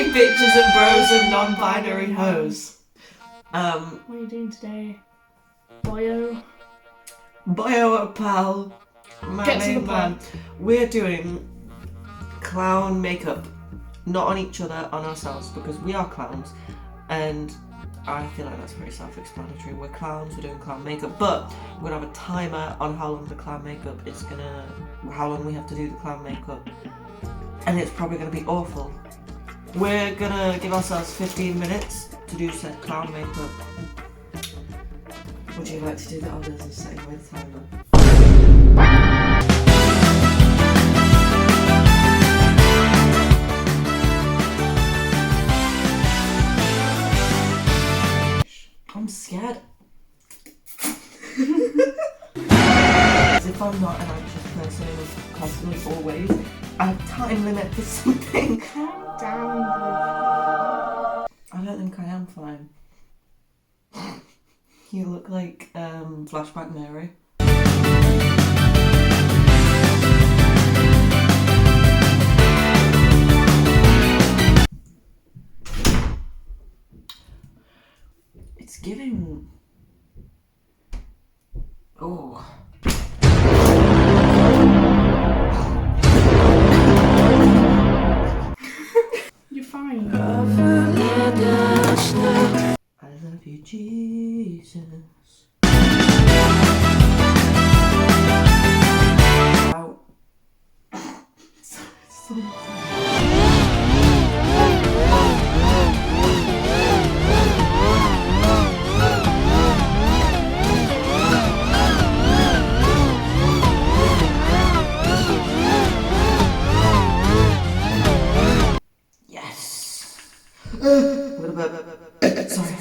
Hey bitches and bros and non-binary hoes. What are you doing today? Boyo Pal. Get to the point. We're doing clown makeup. Not on each other, on ourselves, because we are clowns. And I feel like that's pretty self-explanatory. We're clowns, we're doing clown makeup, but we're gonna have a timer on how long the clown makeup is how long we have to do the clown makeup. And it's probably gonna be awful. We're gonna give ourselves 15 minutes to do said clown makeup. Would you like to do the honors of setting my timer? I'm scared. As if I'm not an anxious person constantly always. I have time limit for something. Calm down, I don't think I am fine. You look like Flashback Mary. It's giving. Oh. You're fine. I love you, Jesus. Ow. Yes. Sorry.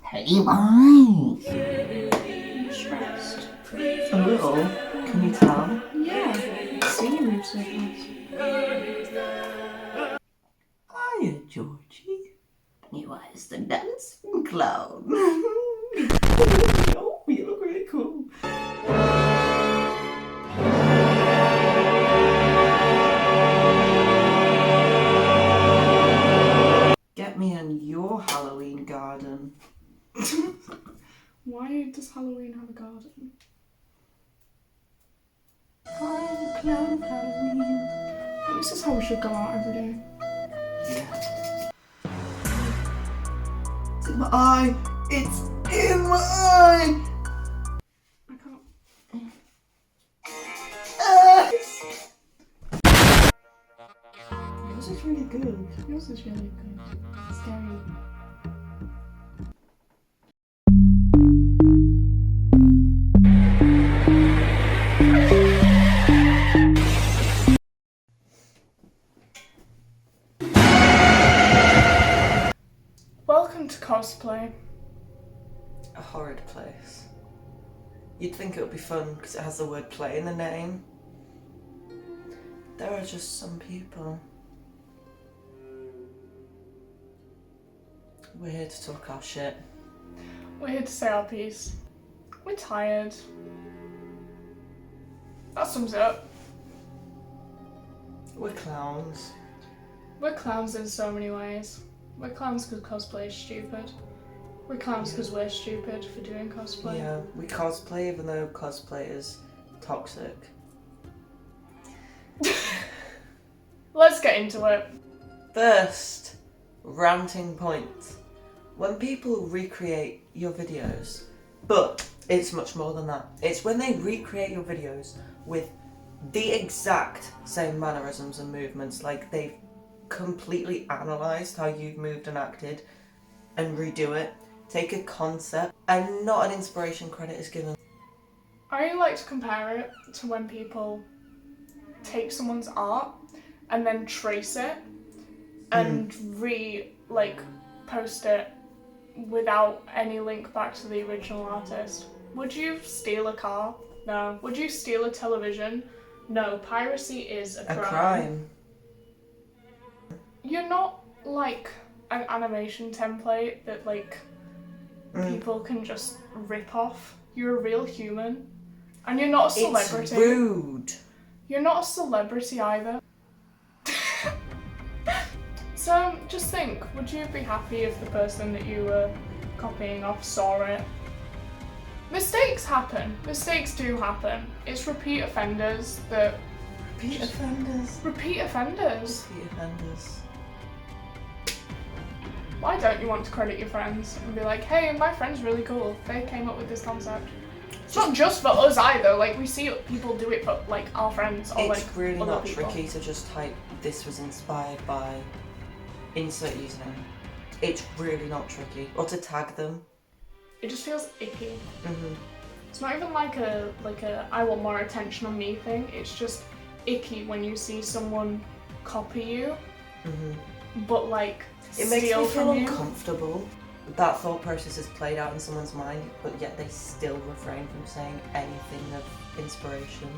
Hey, mine. I'm stressed. A little. Can you tell? Yeah. See you move so fast. Hiya, Georgie. You are the dancing clown. Oh, you look really cool. Get me in your Halloween garden. Why does Halloween have a garden? I'm a clown of Halloween. This is how we should go out every day. Yeah. It's in my eye. It's in my eye. I can't. Yours is really good. Yours is really good. Scary. Welcome to cosplay. A horrid place. You'd think it would be fun because it has the word play in the name. There are just some people. We're here to talk our shit. We're here to say our piece. We're tired. That sums it up. We're clowns. We're clowns in so many ways. We're clowns because cosplay is stupid. We're clowns because we're stupid for doing cosplay. Yeah, we cosplay even though cosplay is toxic. Let's get into it. First, ranting point. When people recreate your videos, but it's much more than that. It's when they recreate your videos with the exact same mannerisms and movements, like they've completely analysed how you've moved and acted and redo it. Take a concept and not an inspiration credit is given. I like to compare it to when people take someone's art and then trace it and post it without any link back to the original artist. Would you steal a car? No. Would you steal a television? No. Piracy is a crime. You're not like an animation template that people can just rip off. You're a real human. And you're not a celebrity. It's rude. You're not a celebrity either. So just think, would you be happy if the person that you were copying off saw it? Mistakes happen. Mistakes do happen. It's repeat offenders that... Repeat offenders. Repeat offenders. Repeat offenders. Why don't you want to credit your friends and be like, hey, my friend's really cool. They came up with this concept. It's not just for us either. Like, we see people do it for like our friends or like It's really other not people. tricky to just type this was inspired by insert username. It's really not tricky. Or to tag them. It just feels icky. Mm-hmm. It's not even like a I want more attention on me thing. It's just icky when you see someone copy you, but like it makes me steal feel from you. uncomfortable. That thought process is played out in someone's mind, but yet they still refrain from saying anything of inspiration.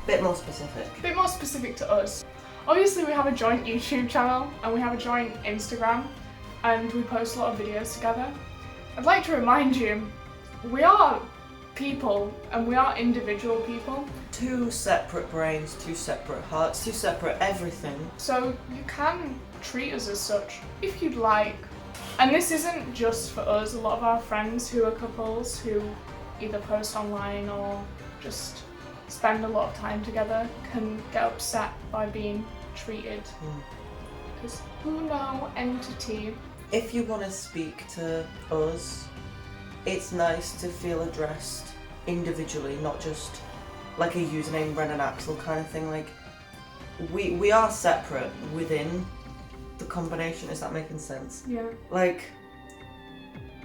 Bit more specific. A bit more specific to us. Obviously we have a joint YouTube channel and we have a joint Instagram and we post a lot of videos together. I'd like to remind you, we are people and we are individual people. Two separate brains, two separate hearts, two separate everything. So you can treat us as such if you'd like. And this isn't just for us. A lot of our friends who are couples who either post online or just spend a lot of time together can get upset by being treated as unknown entity. If you want to speak to us, it's nice to feel addressed individually, not just like a username Brennan Axel kind of thing. Like we are separate within the combination. Is that making sense? Yeah. Like,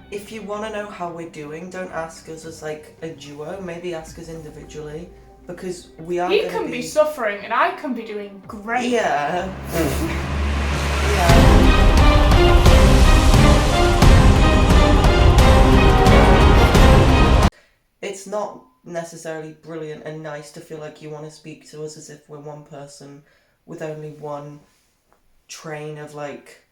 if you want to know how we're doing, don't ask us as like a duo. Maybe ask us individually, because we are. He can be suffering and I can be doing great. Yeah. It's not necessarily brilliant and nice to feel like you want to speak to us as if we're one person with only one train of like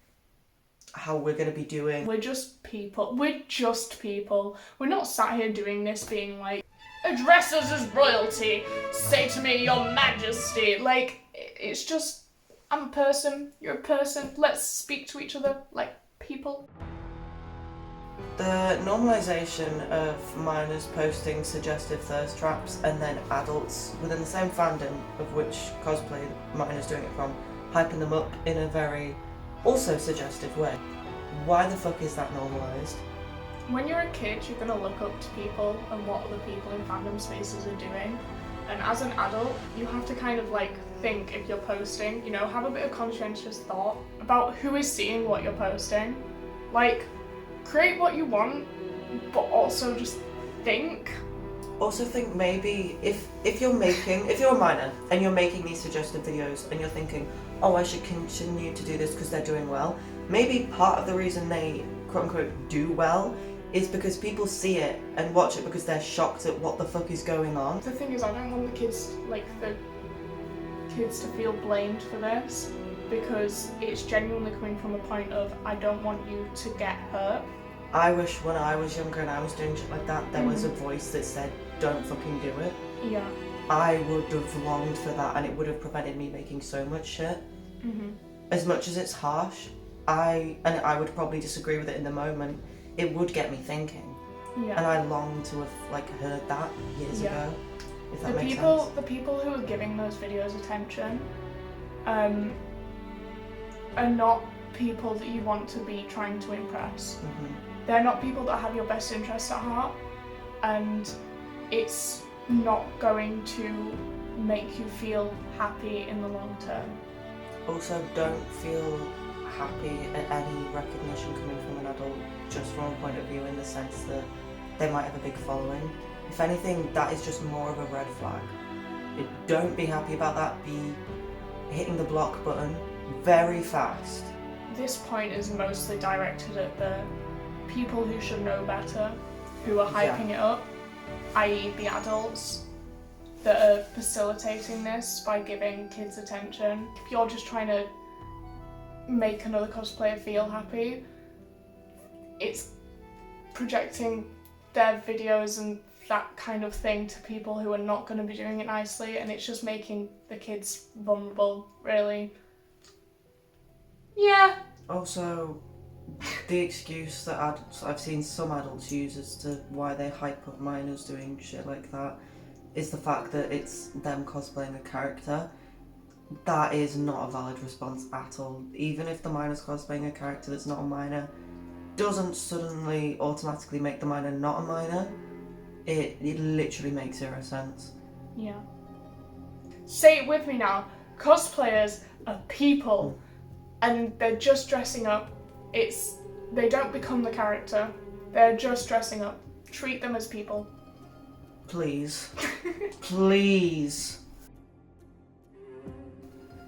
how we're going to be doing. We're just people. We're just people. We're not sat here doing this being like, address us as royalty, say to me your majesty. Like, it's just, I'm a person, you're a person, let's speak to each other like people. The normalisation of minors posting suggestive thirst traps and then adults within the same fandom of which cosplay minors doing it from, hyping them up in a very also suggestive way. Why the fuck is that normalised? When you're a kid, you're going to look up to people and what other people in fandom spaces are doing. And as an adult, you have to kind of like think if you're posting, you know, have a bit of conscientious thought about who is seeing what you're posting. Like, create what you want, but also just think. Also think maybe if you're a minor and you're making these suggestive videos and you're thinking, oh, I should continue to do this because they're doing well, maybe part of the reason they quote unquote do well is because people see it and watch it because they're shocked at what the fuck is going on. The thing is, I don't want the kids to feel blamed for this, because it's genuinely coming from a point of, I don't want you to get hurt. I wish when I was younger and I was doing shit like that, there was a voice that said, don't fucking do it. Yeah. I would have longed for that, and it would have prevented me making so much shit. As much as it's harsh, I would probably disagree with it in the moment, it would get me thinking. Yeah. And I long to have like heard that years ago. If that makes sense. The people who are giving those videos attention are not people that you want to be trying to impress. They're not people that have your best interests at heart, and it's not going to make you feel happy in the long term. Also, don't feel happy at any recognition coming from an adult just from a point of view in the sense that they might have a big following. If anything, that is just more of a red flag. Don't be happy about that, be hitting the block button very fast. This point is mostly directed at the people who should know better, who are hyping it up, i.e. the adults that are facilitating this by giving kids attention. If you're just trying to make another cosplayer feel happy, it's projecting their videos and that kind of thing to people who are not going to be doing it nicely, and it's just making the kids vulnerable, really. Yeah. Also, the excuse that I've seen some adults use as to why they hype up minors doing shit like that is the fact that it's them cosplaying a character. That is not a valid response at all. Even if the minor's cosplaying a character that's not a minor, doesn't suddenly automatically make the minor not a minor. It literally makes zero sense. Yeah. Say it with me now. Cosplayers are people, and they're just dressing up. They don't become the character. They're just dressing up. Treat them as people. Please. Please.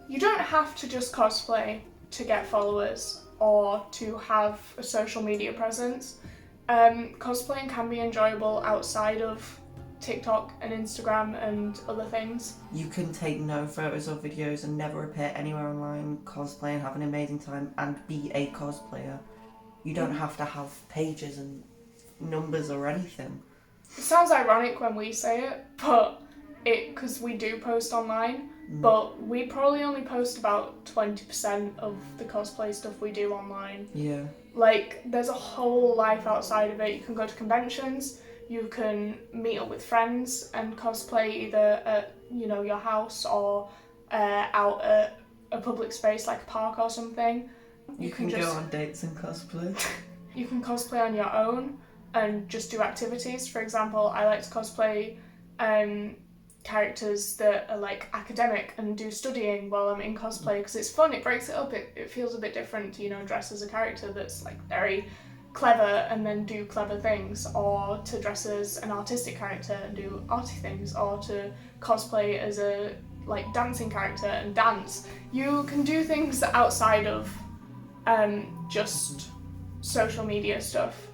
You don't have to just cosplay to get followers or to have a social media presence. Cosplaying can be enjoyable outside of TikTok and Instagram and other things. You can take no photos or videos and never appear anywhere online, cosplay and have an amazing time and be a cosplayer. You don't have to have pages and numbers or anything. It sounds ironic when we say it, but because we do post online, but we probably only post about 20% of the cosplay stuff we do online. Yeah. Like, there's a whole life outside of it. You can go to conventions, you can meet up with friends and cosplay either at, your house or out at a public space like a park or something. You can go on dates and cosplay. You can cosplay on your own and just do activities. For example, I like to cosplay characters that are like academic and do studying while I'm in cosplay because it's fun, it breaks it up, it feels a bit different to, dress as a character that's like very clever and then do clever things, or to dress as an artistic character and do arty things, or to cosplay as a like dancing character and dance. You can do things outside of just social media stuff.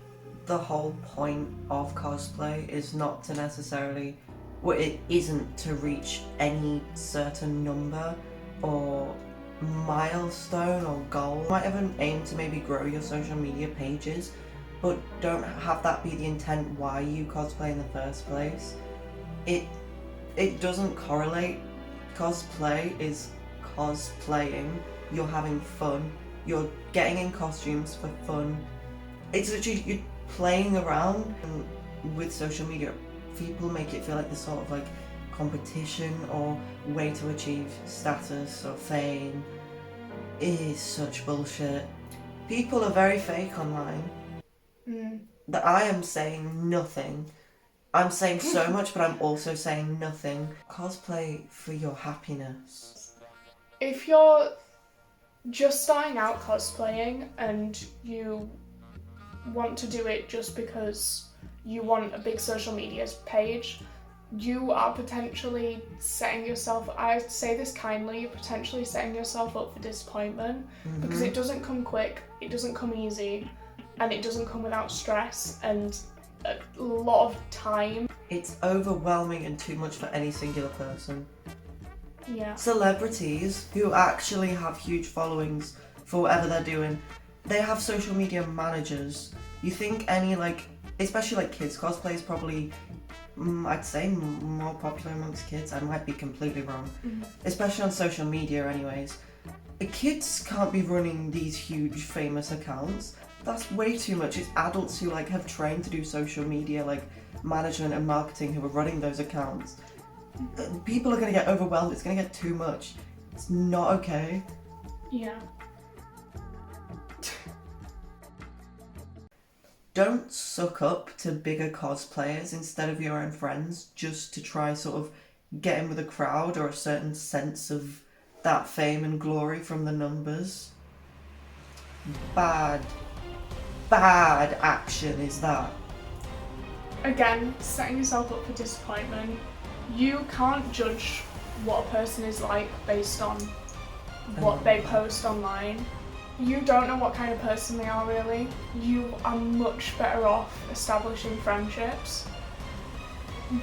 The whole point of cosplay is not to necessarily, well, it isn't to reach any certain number or milestone or goal. You might have an aim to maybe grow your social media pages, but don't have that be the intent why you cosplay in the first place. It doesn't correlate. Cosplay is cosplaying. You're having fun. You're getting in costumes for fun. It's literally, you're playing around. And with social media, people make it feel like this sort of like competition or way to achieve status or fame. It is such bullshit. People are very fake online. That I am saying nothing. I'm saying so much, but I'm also saying nothing. Cosplay for your happiness. If you're just starting out cosplaying and you want to do it just because you want a big social media page, you are potentially setting yourself, I say this kindly, you're potentially setting yourself up for disappointment because it doesn't come quick, it doesn't come easy, and it doesn't come without stress and a lot of time. It's overwhelming and too much for any singular person. Yeah. Celebrities who actually have huge followings for whatever they're doing, they have social media managers. You think any especially like kids cosplay is probably, I'd say, more popular amongst kids. I might be completely wrong. Especially on social media anyways. Kids can't be running these huge famous accounts. That's way too much. It's adults who have trained to do social media management and marketing who are running those accounts. People are going to get overwhelmed. It's going to get too much. It's not okay. Yeah. Don't suck up to bigger cosplayers instead of your own friends just to try sort of get in with a crowd or a certain sense of that fame and glory from the numbers. Bad action is that. Again, setting yourself up for disappointment. You can't judge what a person is like based on what they post online. You don't know what kind of person they are really. You are much better off establishing friendships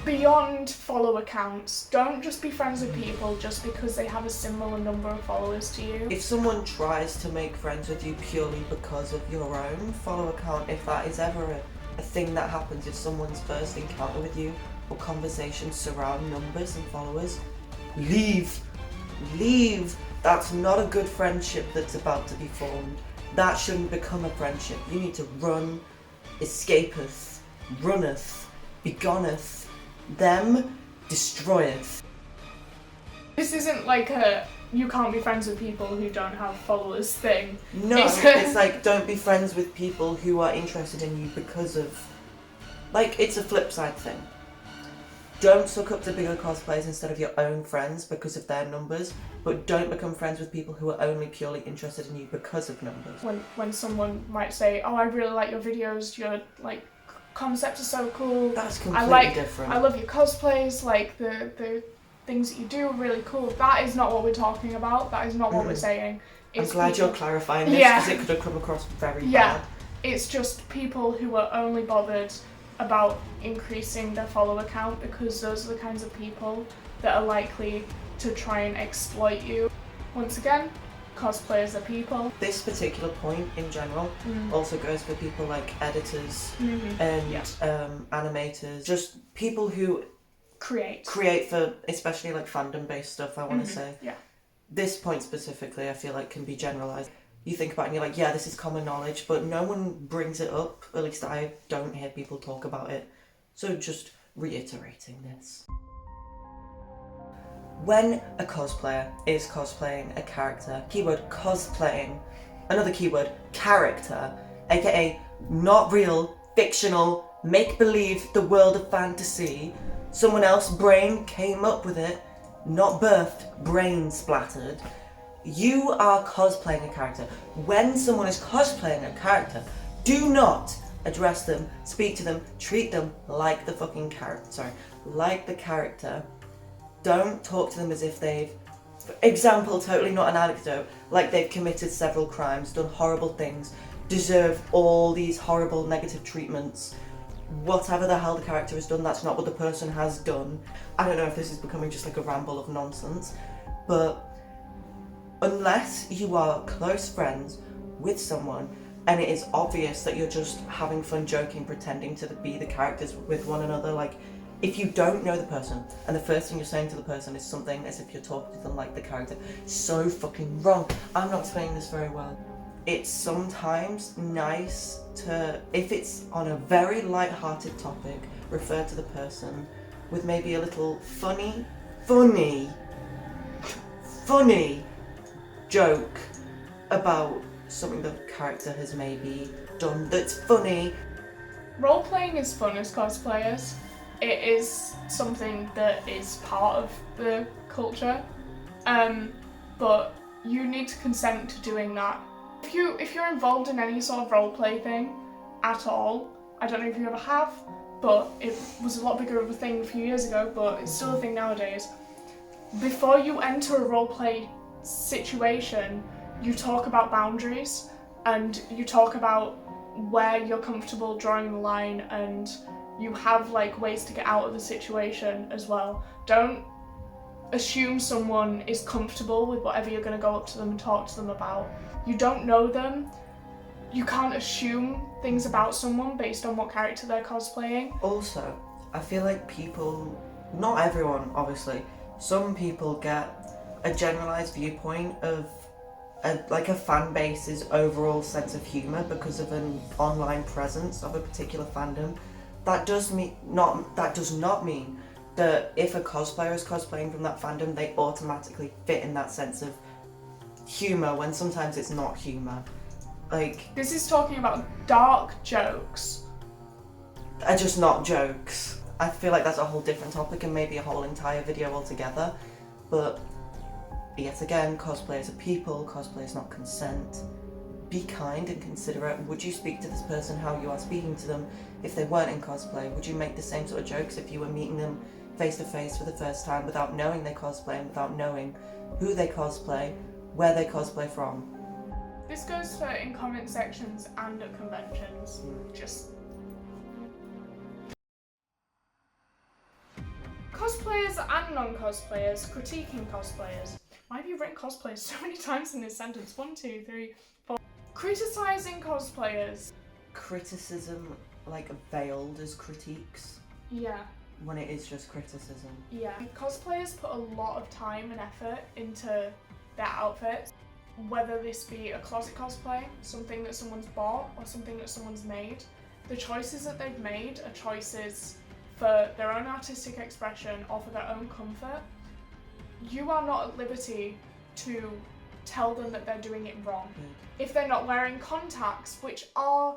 beyond follow accounts. Don't just be friends with people just because they have a similar number of followers to you. If someone tries to make friends with you purely because of your own follow account, if that is ever a thing that happens, if someone's first encounter with you or conversations surround numbers and followers, leave. That's not a good friendship that's about to be formed. That shouldn't become a friendship. You need to run, escapeth, runneth, begoneth, them destroyeth. This isn't like a you can't be friends with people who don't have followers thing. No, it's like don't be friends with people who are interested in you because of... Like, it's a flip side thing. Don't suck up to bigger cosplayers instead of your own friends because of their numbers, but don't become friends with people who are only purely interested in you because of numbers. When someone might say, oh, I really like your videos, your like concept is so cool. That's completely different. I love your cosplays, like the things that you do are really cool. That is not what we're talking about. That is not what we're saying. I'm glad you're clarifying this because it could have come across very bad. It's just people who are only bothered about increasing their follower count because those are the kinds of people that are likely to try and exploit you. Once again, cosplayers are people. This particular point in general also goes for people like editors and animators, just people who create for especially like fandom based stuff, I want to say. Yeah. This point specifically I feel like can be generalised. You think about it and you're like, yeah, this is common knowledge, but no one brings it up. At least I don't hear people talk about it. So just reiterating this. When a cosplayer is cosplaying a character, keyword cosplaying, another keyword character, aka not real, fictional, make-believe, the world of fantasy, someone else's brain came up with it, not birthed, brain splattered. You are cosplaying a character. When someone is cosplaying a character, do not address them, speak to them, treat them like the fucking character. Like the character. Don't talk to them as if they've, example, totally not an anecdote, like they've committed several crimes, done horrible things, deserve all these horrible negative treatments. Whatever the hell the character has done, that's not what the person has done. I don't know if this is becoming just like a ramble of nonsense, but unless you are close friends with someone and it is obvious that you're just having fun, joking, pretending to be the characters with one another, like if you don't know the person and the first thing you're saying to the person is something as if you're talking to them like the character, so fucking wrong. I'm not explaining this very well. It's sometimes nice to, if it's on a very light-hearted topic, refer to the person with maybe a little funny joke about something the character has maybe done that's funny. Role-playing is fun as cosplayers. It is something that is part of the culture, but you need to consent to doing that. If you're involved in any sort of roleplay thing at all, I don't know if you ever have, but it was a lot bigger of a thing a few years ago, but it's still a thing nowadays. Before you enter a roleplay situation, you talk about boundaries and you talk about where you're comfortable drawing the line, and you have like ways to get out of the situation as well. Don't assume someone is comfortable with whatever you're going to go up to them and talk to them about. You don't know them. You can't assume things about someone based on what character they're cosplaying. Also, I feel like people, not everyone obviously, some people get a generalised viewpoint of a fan base's overall sense of humour because of an online presence of a particular fandom. That does not mean that if a cosplayer is cosplaying from that fandom, they automatically fit in that sense of humour when sometimes it's not humour. Like, this is talking about dark jokes. Are just not jokes. I feel like that's a whole different topic and maybe a whole entire video altogether. But yet again, cosplayers are people, cosplayers not consent. Be kind and considerate. Would you speak to this person how you are speaking to them if they weren't in cosplay? Would you make the same sort of jokes if you were meeting them face to face for the first time without knowing they cosplay and without knowing who they cosplay, where they cosplay from? This goes for in comment sections and at conventions. Just cosplayers and non-cosplayers critiquing cosplayers. Why have you written cosplayers so many times in this sentence? 1, 2, 3, 4. Criticizing cosplayers. Criticism, like veiled as critiques. Yeah. When it is just criticism. Yeah. Cosplayers put a lot of time and effort into their outfits. Whether this be a closet cosplay, something that someone's bought, or something that someone's made, the choices that they've made are choices for their own artistic expression or for their own comfort. You are not at liberty to tell them that they're doing it wrong. If they're not wearing contacts, which are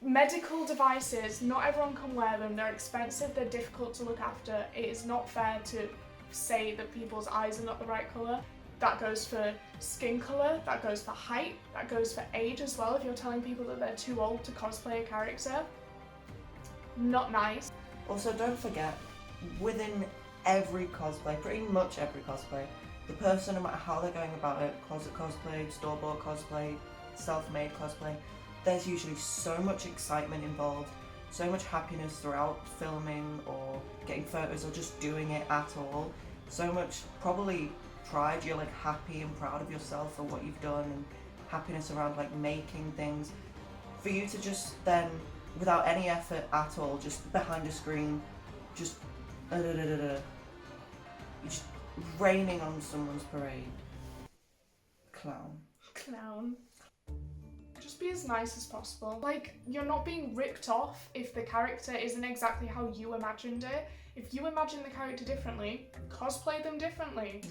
medical devices, not everyone can wear them, they're expensive, they're difficult to look after. It is not fair to say that people's eyes are not the right colour. That goes for skin colour, that goes for height, that goes for age as well. If you're telling people that they're too old to cosplay a character, not nice. Also, don't forget, within every cosplay, pretty much every cosplay, the person, no matter how they're going about it, closet cosplay, store-bought cosplay, self-made cosplay, there's usually so much excitement involved, so much happiness throughout filming or getting photos or just doing it at all. So much, probably, pride, you're like happy and proud of yourself for what you've done, and happiness around like making things. For you to just then, without any effort at all, just behind a screen, just just raining on someone's parade. Clown. Just be as nice as possible. Like, you're not being ripped off if the character isn't exactly how you imagined it. If you imagine the character differently, cosplay them differently.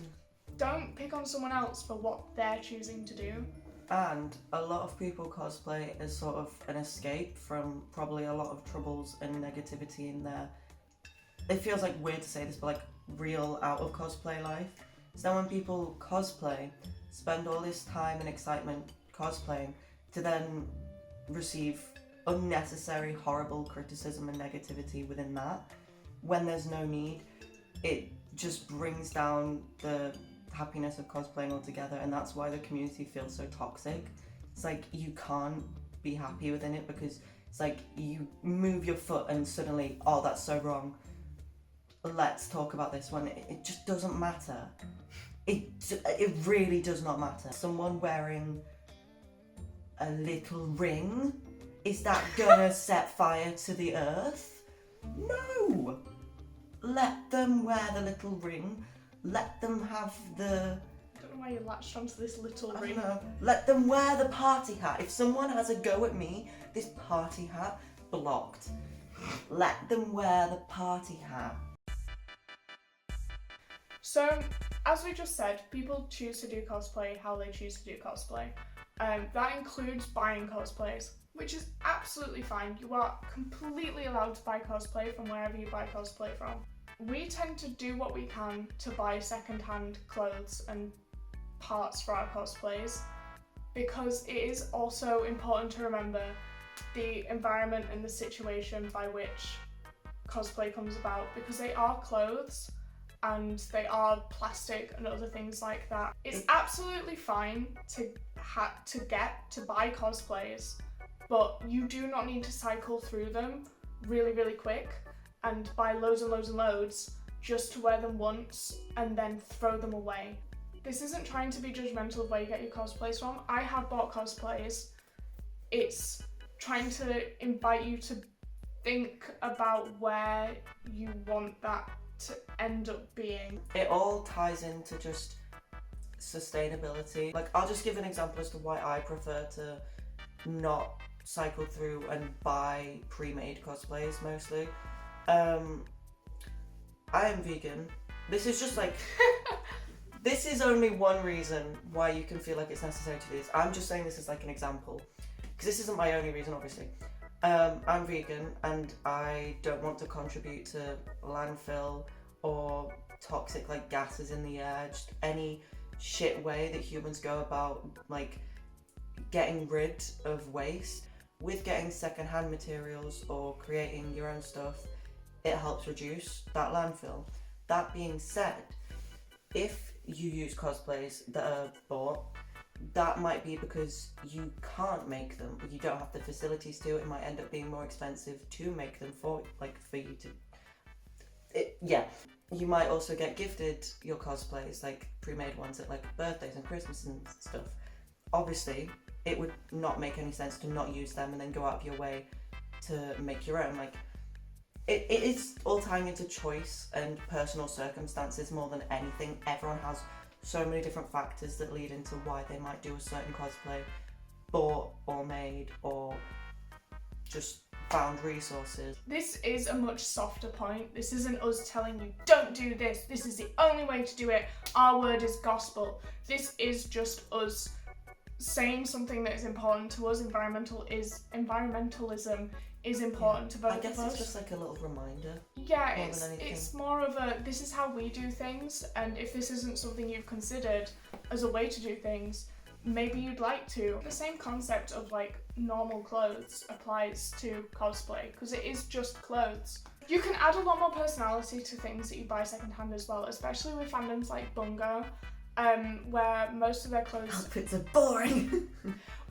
Don't pick on someone else for what they're choosing to do. And a lot of people cosplay as sort of an escape from probably a lot of troubles and negativity in their, it feels like weird to say this, but like real out of cosplay life. So when people cosplay, spend all this time and excitement cosplaying to then receive unnecessary horrible criticism and negativity within that, when there's no need, it just brings down the happiness of cosplaying altogether, and that's why the community feels so toxic. It's like you can't be happy within it because it's like you move your foot and suddenly, oh, that's so wrong. Let's talk about this one. It just doesn't matter. It really does not matter. Someone wearing a little ring, is that gonna set fire to the earth? No! Let them wear the little ring. Let them have the... I don't know why you latched onto this little I ring. don't know. Let them wear the party hat. If someone has a go at me, this party hat, blocked. Let them wear the party hat. So, as we just said, people choose to do cosplay how they choose to do cosplay. That includes buying cosplays, which is absolutely fine. You are completely allowed to buy cosplay from wherever you buy cosplay from. We tend to do what we can to buy second-hand clothes and parts for our cosplays because it is also important to remember the environment and the situation by which cosplay comes about, because they are clothes and they are plastic and other things like that. It's absolutely fine to buy cosplays, but you do not need to cycle through them really quick and buy loads and loads and loads just to wear them once and then throw them away. This isn't trying to be judgmental of where you get your cosplays from. I have bought cosplays. It's trying to invite you to think about where you want that to end up being. It all ties into just sustainability. Like, I'll just give an example as to why I prefer to not cycle through and buy pre-made cosplays mostly. I am vegan. This is just like this is only one reason why you can feel like it's necessary to do this. I'm just saying this as like an example because this isn't my only reason, obviously. I'm vegan and I don't want to contribute to landfill or toxic like gases in the air, just any shit way that humans go about like getting rid of waste. With getting secondhand materials or creating your own stuff, it helps reduce that landfill. That being said, if you use cosplays that are bought, that might be because you can't make them. You don't have the facilities to. It might end up being more expensive to make them for you to. Yeah. You might also get gifted your cosplays, like pre-made ones at like birthdays and Christmas and stuff. Obviously, it would not make any sense to not use them and then go out of your way to make your own. Like, it is all tying into choice and personal circumstances more than anything. Everyone has so many different factors that lead into why they might do a certain cosplay, bought or made or just found resources. This is a much softer point. This isn't us telling you, don't do this, this is the only way to do it, our word is gospel. This is just us saying something that is important to us. Environmentalism is important to both of us. I guess it's just like a little reminder. Yeah, it's more of a, this is how we do things, and if this isn't something you've considered as a way to do things, maybe you'd like to. The same concept of like normal clothes applies to cosplay, because it is just clothes. You can add a lot more personality to things that you buy secondhand as well, especially with fandoms like Bungo, where most of their clothes... Outfits are boring!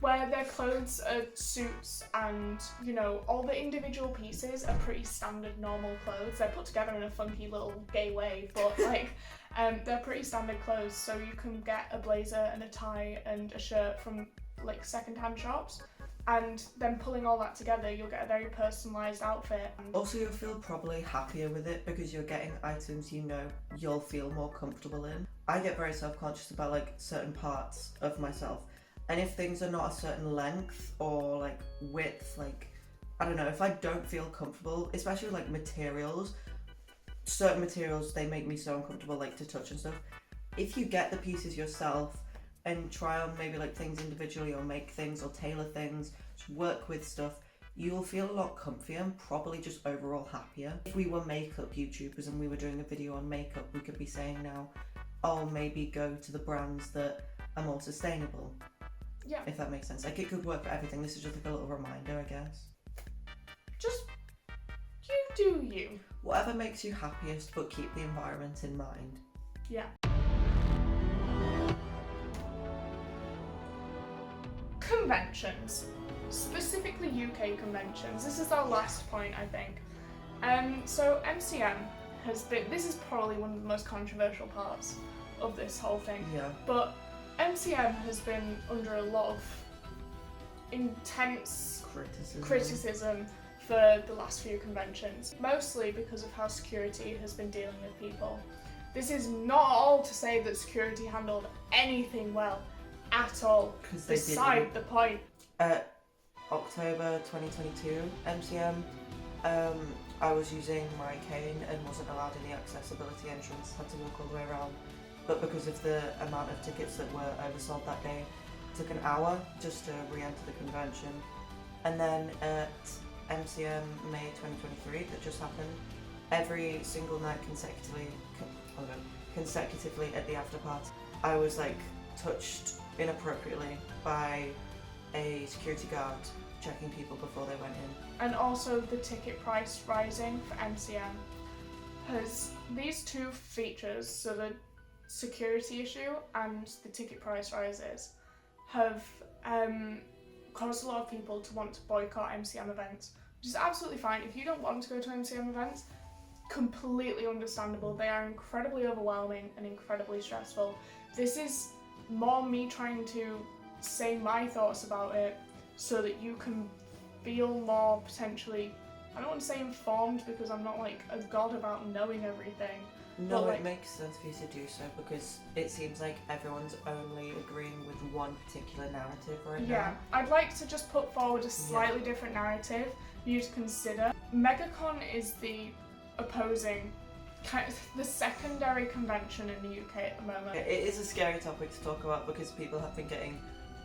where their clothes are suits and, you know, all the individual pieces are pretty standard normal clothes. They're put together in a funky little gay way, but like, they're pretty standard clothes, so you can get a blazer and a tie and a shirt from like secondhand shops, and then pulling all that together, you'll get a very personalised outfit. Also, you'll feel probably happier with it because you're getting items you know you'll feel more comfortable in. I get very self-conscious about like certain parts of myself, and if things are not a certain length or like width, like, I don't know, if I don't feel comfortable, especially with like materials, certain materials, they make me so uncomfortable like to touch and stuff. If you get the pieces yourself and try on maybe like things individually or make things or tailor things, just work with stuff, you'll feel a lot comfier and probably just overall happier. If we were makeup YouTubers and we were doing a video on makeup, we could be saying now, oh, maybe go to the brands that are more sustainable. Yeah. If that makes sense. Like, it could work for everything. This is just like a little reminder, I guess. Just, you do you. Whatever makes you happiest, but keep the environment in mind. Yeah. Conventions. Specifically UK conventions. This is our last point, I think. So MCM has been, this is probably one of the most controversial parts of this whole thing. Yeah. But MCM has been under a lot of intense criticism for the last few conventions, mostly because of how security has been dealing with people. This is not all to say that security handled anything well at all, beside the point. October 2022 MCM, I was using my cane and wasn't allowed in the accessibility entrance, had to walk all the way around. But because of the amount of tickets that were oversold that day, it took an hour just to re-enter the convention. And then at MCM May 2023 that just happened, every single night consecutively at the after party, I was like touched inappropriately by a security guard checking people before they went in. And also the ticket price rising for MCM has these two features, so the security issue and the ticket price rises, have caused a lot of people to want to boycott MCM events, which is absolutely fine. If you don't want to go to MCM events, completely understandable. They are incredibly overwhelming and incredibly stressful. This is more me trying to say my thoughts about it so that you can feel more potentially, I don't want to say informed because I'm not like a god about knowing everything. No, but, like, it makes sense for you to do so because it seems like everyone's only agreeing with one particular narrative right now. Yeah, I'd like to just put forward a slightly different narrative for you to consider. MegaCon is the opposing, the secondary convention in the UK at the moment. It is a scary topic to talk about because people have been getting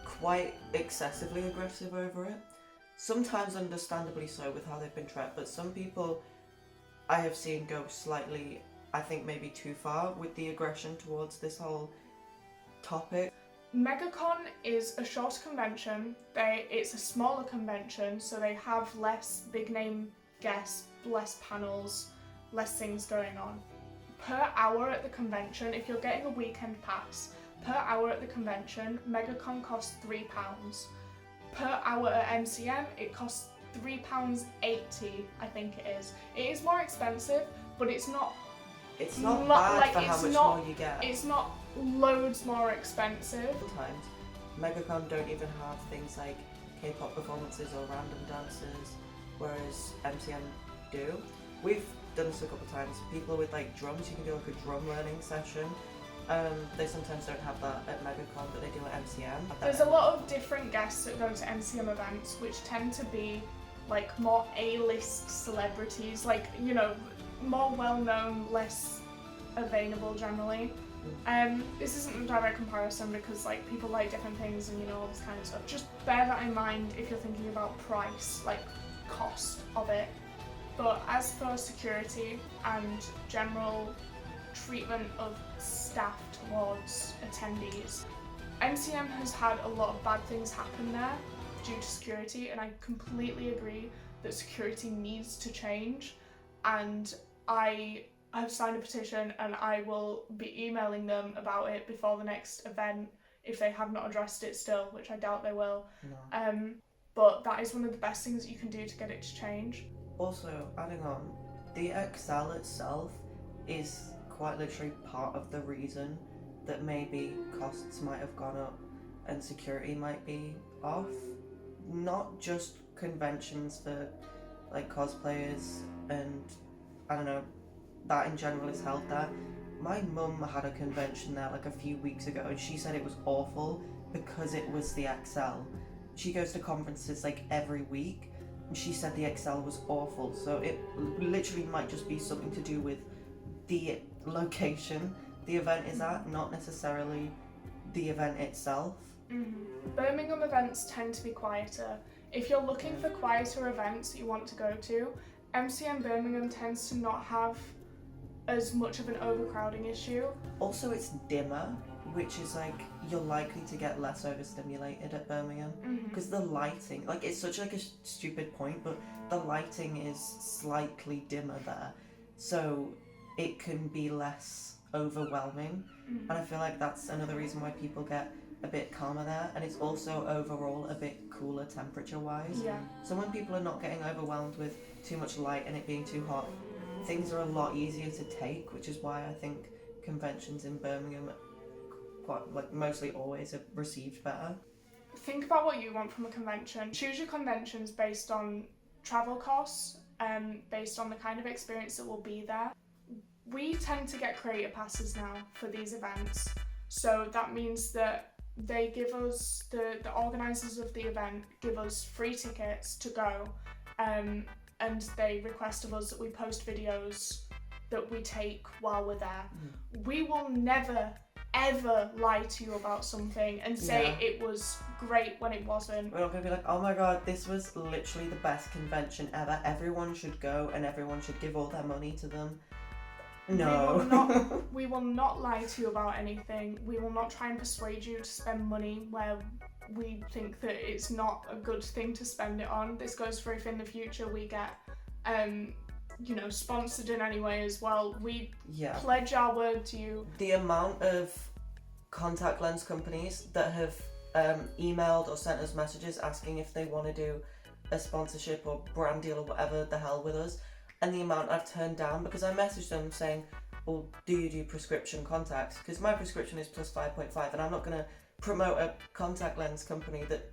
quite excessively aggressive over it. Sometimes understandably so with how they've been treated, but some people I have seen go slightly, I think maybe too far with the aggression towards this whole topic. MegaCon is a shorter convention. It's a smaller convention, so they have less big name guests, less panels, less things going on. Per hour at the convention, if you're getting a weekend pass, per hour at the convention, MegaCon costs £3. Per hour at MCM, it costs £3.80, I think it is. It is more expensive, but it's not bad like, for how much more you get. It's not loads more expensive. Sometimes MegaCon don't even have things like K-pop performances or random dances, whereas MCM do. We've done this a couple of times. People with like drums, you can do like a drum learning session. They sometimes don't have that at MegaCon, but they do at MCM. There's a lot of different guests that go to MCM events, which tend to be like more A-list celebrities, like, you know, more well-known, less available generally. This isn't a direct comparison because like people like different things and you know all this kind of stuff. Just bear that in mind if you're thinking about price, like cost of it. But as for security and general treatment of staff towards attendees, MCM has had a lot of bad things happen there due to security, and I completely agree that security needs to change, and I have signed a petition and I will be emailing them about it before the next event if they have not addressed it still, which I doubt they will. No. But that is one of the best things that you can do to get it to change. Also, adding on, the Excel itself is quite literally part of the reason that maybe costs might have gone up and security might be off. Not just conventions for like cosplayers and I don't know, that in general is held there. My mum had a convention there like a few weeks ago and she said it was awful because it was the Excel. She goes to conferences like every week and she said the Excel was awful, so it literally might just be something to do with the location the event is at, not necessarily the event itself. Birmingham events tend to be quieter. If you're looking for quieter events that you want to go to, MCM Birmingham tends to not have as much of an overcrowding issue. Also, it's dimmer, which is like you're likely to get less overstimulated at Birmingham because the lighting, like it's such like a stupid point, but the lighting is slightly dimmer there, so it can be less overwhelming. And I feel like that's another reason why people get a bit calmer there, and it's also overall a bit cooler temperature wise. Yeah. So when people are not getting overwhelmed with too much light and it being too hot, things are a lot easier to take, which is why I think conventions in Birmingham quite like mostly always are received better. Think about what you want from a convention. Choose your conventions based on travel costs and based on the kind of experience that will be there. We tend to get creator passes now for these events, so that means that they give us, the organisers of the event give us free tickets to go, and they request of us that we post videos that we take while we're there. We will never ever lie to you about something and say it was great when it wasn't. We're not going to be like, oh my god, this was literally the best convention ever, everyone should go and everyone should give all their money to them. No. We will not lie to you about anything. We will not try and persuade you to spend money where we think that it's not a good thing to spend it on. This goes for if in the future we get you know, sponsored in any way as well. We pledge our word to you. The amount of contact lens companies that have emailed or sent us messages asking if they want to do a sponsorship or brand deal or whatever the hell with us, and the amount I've turned down because I messaged them saying, well, do you do prescription contacts? Because my prescription is plus 5.5 and I'm not going to promote a contact lens company that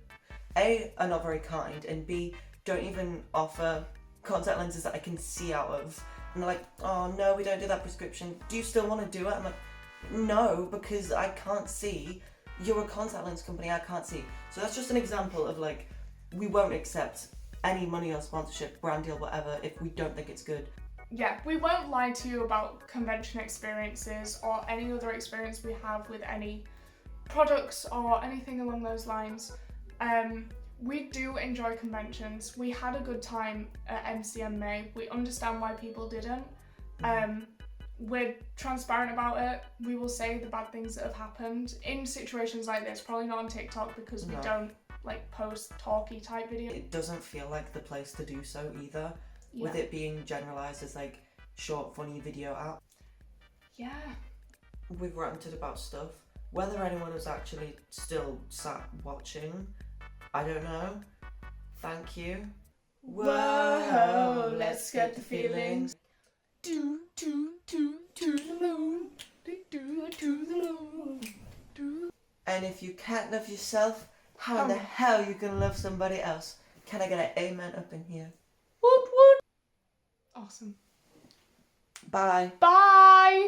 A, are not very kind, and B, don't even offer contact lenses that I can see out of. And they're like, oh no, we don't do that prescription. Do you still want to do it? I'm like, no, because I can't see. You're a contact lens company, I can't see. So that's just an example of like, we won't accept any money or sponsorship, brand deal, whatever, if we don't think it's good. Yeah, we won't lie to you about convention experiences or any other experience we have with any products or anything along those lines. We do enjoy conventions. We had a good time at MCM May. We understand why people didn't. We're transparent about it. We will say the bad things that have happened in situations like this, probably not on TikTok because we don't like post talky type videos. It doesn't feel like the place to do so either, with it being generalised as like short funny video app. Yeah. We've ranted about stuff. Whether anyone was actually still sat watching, I don't know. Thank you. Whoa, let's get the feelings. Do to the moon. Do to the moon. And if you can't love yourself, how in the hell you gonna love somebody else? Can I get an amen up in here? Woot woot. Awesome. Bye. Bye.